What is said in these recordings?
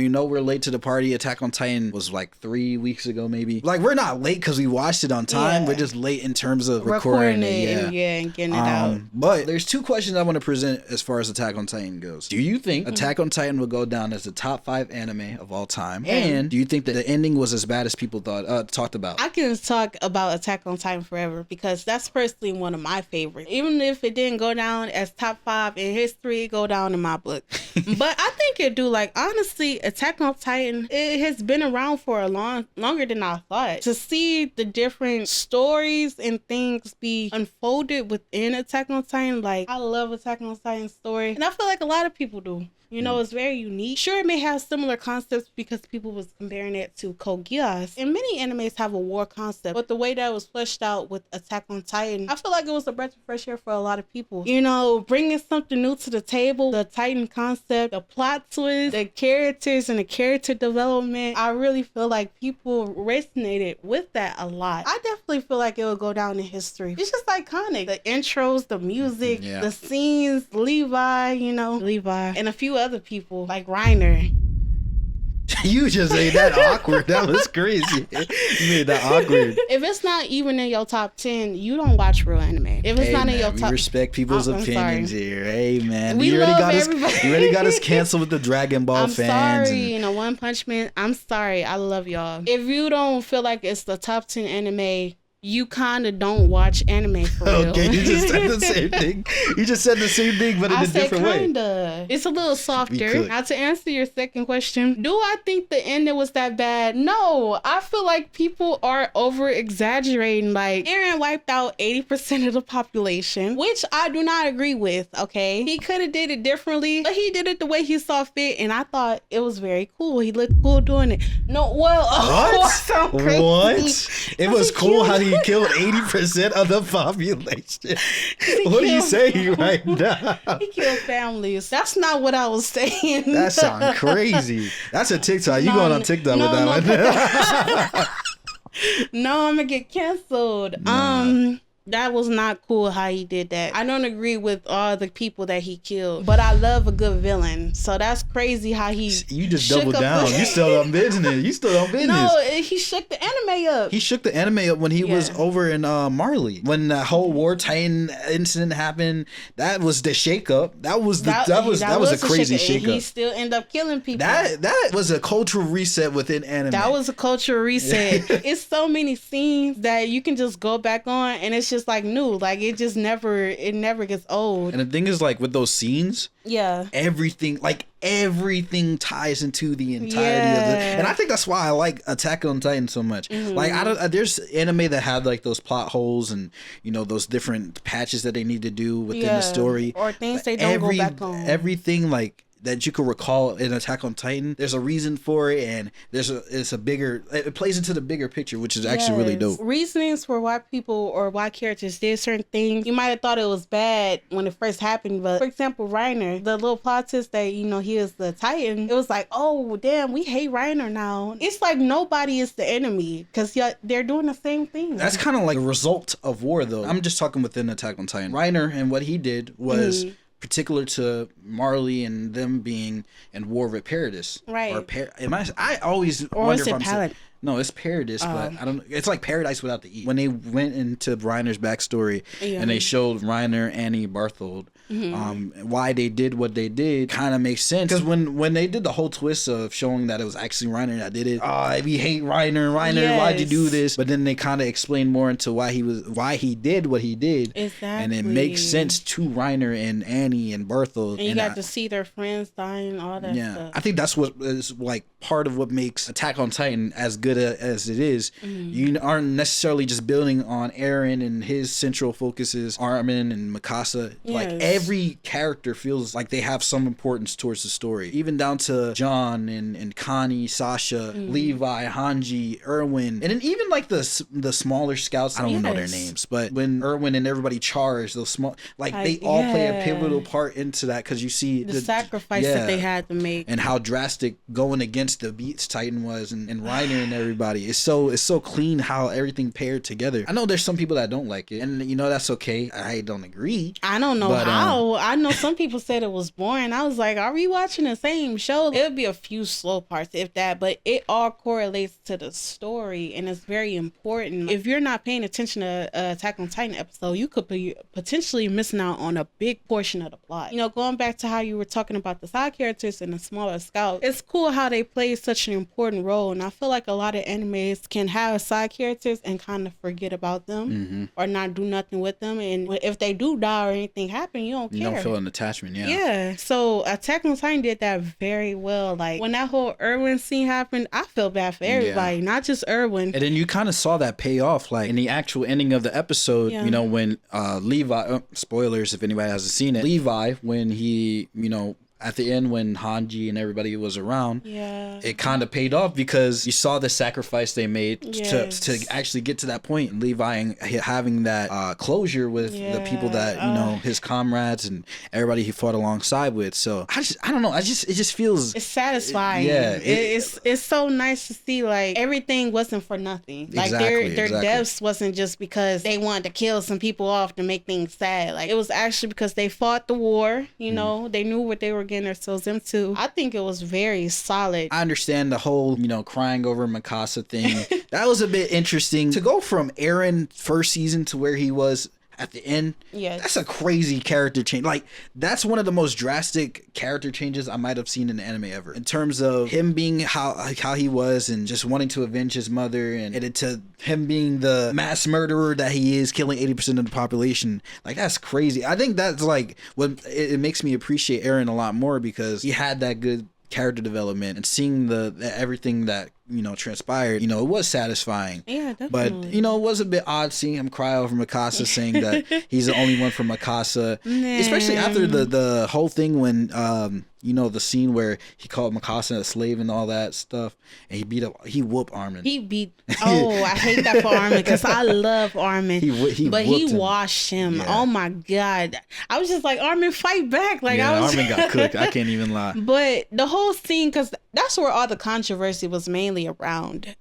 You know we're late to the party. Attack on Titan was like 3 weeks ago, maybe. Like, we're not late because we watched it on time. We're just late in terms of recording it. And getting it out. But there's 2 questions I want to present as far as Attack on Titan goes. Do you think Attack on Titan will go down as the top 5 anime of all time? And do you think that the ending was as bad as people talked about? I can talk about Attack on Titan forever because that's personally one of my favorites. Even if it didn't go down as top 5 in history, it go down in my book. But I think it do. Like, honestly, Attack on Titan, it has been around for a longer than I thought. To see the different stories and things be unfolded within Attack on Titan, like, I love Attack on Titan's story, and I feel like a lot of people do. You know, it's very unique. Sure, it may have similar concepts because people was comparing it to Code Geass. And many animes have a war concept, but the way that was fleshed out with Attack on Titan, I feel like it was a breath of fresh air for a lot of people. You know, bringing something new to the table, the Titan concept, the plot twist, the characters and the character development. I really feel like people resonated with that a lot. I definitely feel like it will go down in history. It's just iconic. The intros, the music, the scenes, Levi, and a few other people like Reiner. You just made that awkward. That was crazy. You made that awkward. If it's not even in your top 10, you don't watch real anime. If it's not in your top, we respect people's opinions here. Hey man, we love everybody. You already got us canceled with the Dragon Ball fans. I'm sorry, One Punch Man. I'm sorry. I love y'all. If you don't feel like it's the top 10 anime, you kind of don't watch anime for real. Okay, you just said the same thing. You just said the same thing, but in a different way. Kinda. It's a little softer. Now, to answer your second question, do I think the ending was that bad? No. I feel like people are over-exaggerating. Like, Eren wiped out 80% of the population, which I do not agree with, okay? He could have did it differently, but he did it the way he saw fit, and I thought it was very cool. He looked cool doing it. No, well... What? What? It was cool how he killed 80% of the population. What are you saying right now? He killed families. That's not what I was saying. That sounds crazy. That's a TikTok. You going on TikTok with that one? No, I'm gonna get canceled. That was not cool how he did that. I don't agree with all the people that he killed, but I love a good villain. So that's crazy how he... You just doubled down. You still on business. No, he shook the anime up. He shook the anime up when he was over in Marley. When the whole War Titan incident happened, that was the shakeup. That was a crazy shakeup. He still ended up killing people. That was a cultural reset within anime. That was a cultural reset. It's so many scenes that you can just go back on, and it's just like new. Like, it never gets old. And the thing is, like, with those scenes, everything ties into the entirety of it. And I think that's why I like Attack on Titan so much. Like, there's anime that have like those plot holes and those different patches that they need to do within the story, or things they don't go back on. Everything like that you could recall in Attack on Titan, there's a reason for it, and it plays into the bigger picture, which is actually really dope. Reasonings for why people or why characters did certain things. You might have thought it was bad when it first happened, but for example, Reiner, the little plot twist that he is the Titan, it was like, oh damn, we hate Reiner now. It's like nobody is the enemy because they're doing the same thing. That's kind of like a result of war, though. I'm just talking within Attack on Titan. Reiner and what he did was particular to Marley and them being in war with Paradis. Right. I always wonder if I'm saying... No, it's Paradis, but I don't. It's like Paradise without the E. When they went into Reiner's backstory and they showed Reiner, Annie, Barthold, why they did what they did, kind of makes sense. Because when they did the whole twist of showing that it was actually Reiner that did it, we hate Reiner, why'd you do this? But then they kind of explained more into why he did what he did. Exactly. And it makes sense to Reiner and Annie and Barthold. And you got to see their friends dying, all that stuff. I think that's what is like part of what makes Attack on Titan as good as it is. You aren't necessarily just building on Eren and his central focuses, Armin and Mikasa. Like, every character feels like they have some importance towards the story, even down to John and Connie, Sasha, Levi, Hanji, Erwin, and then even like the smaller scouts. I don't know their names, but when Erwin and everybody charge, those small, like, they all play a pivotal part into that, because you see the sacrifice that they had to make and how drastic going against the Beats Titan was, and Reiner and everybody. It's so clean how everything paired together. I know there's some people that don't like it, and that's okay. I don't agree. I don't know how I know some people said it was boring. I was like, are we watching the same show? It would be a few slow parts, if that, but it all correlates to the story, and it's very important. If you're not paying attention to Attack on Titan episode, you could be potentially missing out on a big portion of the plot. You know, going back to how you were talking about the side characters and the smaller scout, it's cool how they play such an important role, and I feel like a lot of animes can have side characters and kind of forget about them or not do nothing with them, and if they do die or anything happen, you don't care. You don't feel an attachment. Yeah, so Attack on Titan did that very well. Like when that whole Erwin scene happened, I feel bad for everybody, not just Erwin. And then you kind of saw that pay off, like in the actual ending of the episode, you know, when Levi, spoilers if anybody hasn't seen it, Levi, when he, you know, at the end when Hanji and everybody was around, it kind of paid off because you saw the sacrifice they made to actually get to that point. And Levi and having that closure with the people that, you know, his comrades and everybody he fought alongside with. So I don't know. It just feels... It's satisfying. Yeah. It's so nice to see like everything wasn't for nothing. Like their deaths wasn't just because they wanted to kill some people off to make things sad. Like it was actually because they fought the war, you know, they knew what they were getting ourselves into. I think it was very solid. I understand the whole, you know, crying over Mikasa thing. That was a bit interesting. To go from Eren first season to where he was at the end, that's a crazy character change. Like, that's one of the most drastic character changes I might have seen in the anime ever. In terms of him being how he was and just wanting to avenge his mother, and to him being the mass murderer that he is, killing 80% of the population. Like, that's crazy. I think that's like what it makes me appreciate Eren a lot more, because he had that good character development, and seeing the everything that, you know, transpired, you know, it was satisfying. Yeah, definitely. But, you know, it was a bit odd seeing him cry over Mikasa, saying that he's the only one for Mikasa. Especially after the whole thing when, you know, the scene where he called Mikasa a slave and all that stuff, and he whooped Armin. I hate that for Armin, because I love Armin. But he washed him. Yeah. Oh my God. I was just like, Armin, fight back. Like, Armin got cooked. I can't even lie. But the whole scene, because that's where all the controversy was mainly around.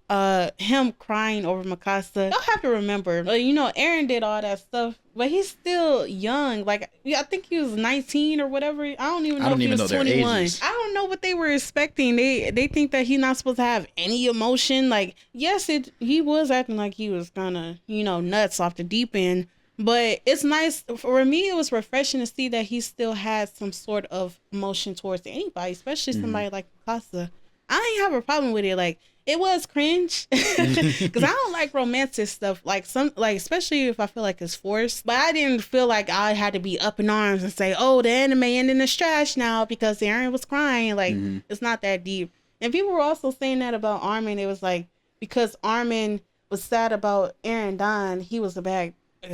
Him crying over Mikasa. Y'all have to remember, you know, Eren did all that stuff, but he's still young. Like, I think he was 19 or whatever. I don't even know if he was 21. I don't know what they were expecting. They think that he's not supposed to have any emotion. Like, yes, he was acting like he was kind of, you know, nuts off the deep end. But it's nice. For me, it was refreshing to see that he still had some sort of emotion towards anybody, especially somebody like Mikasa. I ain't have a problem with it. Like, it was cringe because I don't like romantic stuff. Like especially if I feel like it's forced. But I didn't feel like I had to be up in arms and say, "Oh, the anime ending is trash now because Eren was crying." Like, it's not that deep. And people were also saying that about Armin. It was like, because Armin was sad about Eren dying, he was a bad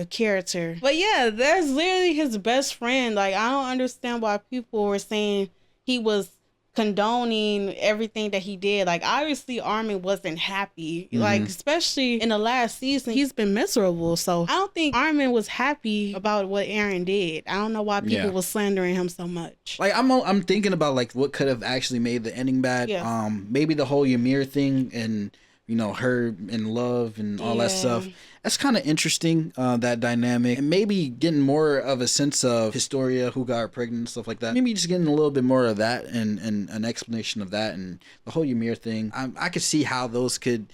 character. But yeah, that's literally his best friend. Like, I don't understand why people were saying he was condoning everything that he did. Like, obviously Armin wasn't happy. Like, especially in the last season, he's been miserable. So I don't think Armin was happy about what Eren did. I don't know why people were slandering him so much. Like, I'm thinking about like what could have actually made the ending bad. Maybe the whole Ymir thing, and, you know, her in love and all that stuff. That's kind of interesting, that dynamic. And maybe getting more of a sense of Historia, who got her pregnant and stuff like that. Maybe just getting a little bit more of that and an explanation of that, and the whole Ymir thing. I could see how those could,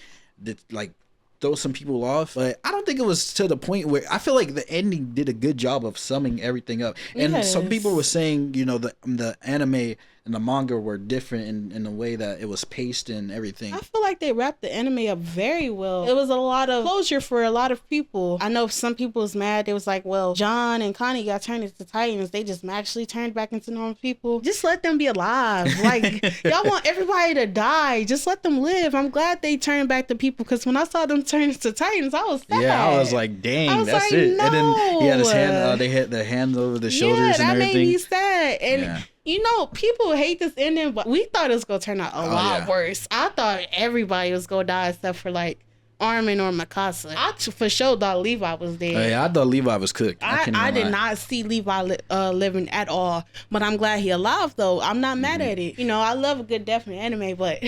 like, throw some people off, but I don't think it was to the point where I feel like the ending did a good job of summing everything up. And some people were saying, you know, the anime and the manga were different in the way that it was paced and everything. I feel like they wrapped the anime up very well. It was a lot of closure for a lot of people. I know some people was mad. They was like, well, John and Connie got turned into Titans. They just actually turned back into normal people. Just let them be alive. Like, y'all want everybody to die. Just let them live. I'm glad they turned back to people, because when I saw them turn into Titans, I was sad. Yeah, I was like, dang, that's like, it. No. And then he had his hand, they hit their hands over the shoulders and everything. Yeah, that made me sad. And you know, people hate this ending, but we thought it was going to turn out a lot worse. I thought everybody was going to die except for, like, Armin or Mikasa. I for sure thought Levi was dead. I thought Levi was cooked. I did not see Levi living at all, but I'm glad he alive, though. I'm not mad at it. You know, I love a good death in anime, but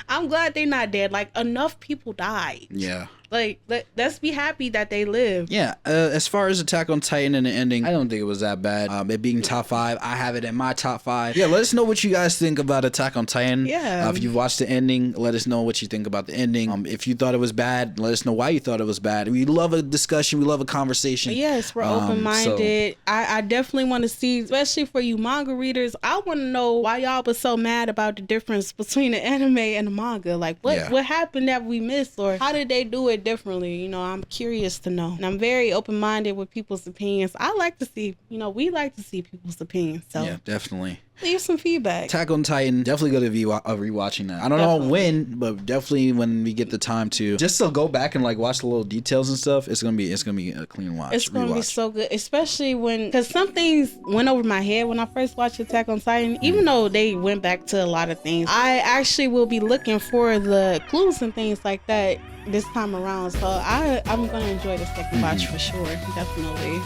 I'm glad they're not dead. Like, enough people died. Yeah. Like, let's be happy that they live. Yeah, as far as Attack on Titan and the ending, I don't think it was that bad. It being top 5, I have it in my top 5. Yeah, let us know what you guys think about Attack on Titan. Yeah. If you've watched the ending, let us know what you think about the ending. If you thought it was bad, let us know why you thought it was bad. We love a discussion. We love a conversation. Yes, we're open-minded. So. I definitely want to see, especially for you manga readers, I want to know why y'all was so mad about the difference between the anime and the manga. Like, what happened that we missed, or how did they do it differently? You know, I'm curious to know. And I'm very open-minded with people's opinions. I like to see, we like to see people's opinions. So yeah, definitely. Leave some feedback. Attack on Titan, definitely going to be rewatching that. I don't know when, but definitely when we get the time to just to go back and like watch the little details and stuff. It's gonna be a clean watch. It's gonna be so good, especially because some things went over my head when I first watched Attack on Titan. Even though they went back to a lot of things, I actually will be looking for the clues and things like that this time around. So I'm gonna enjoy the second watch for sure, definitely.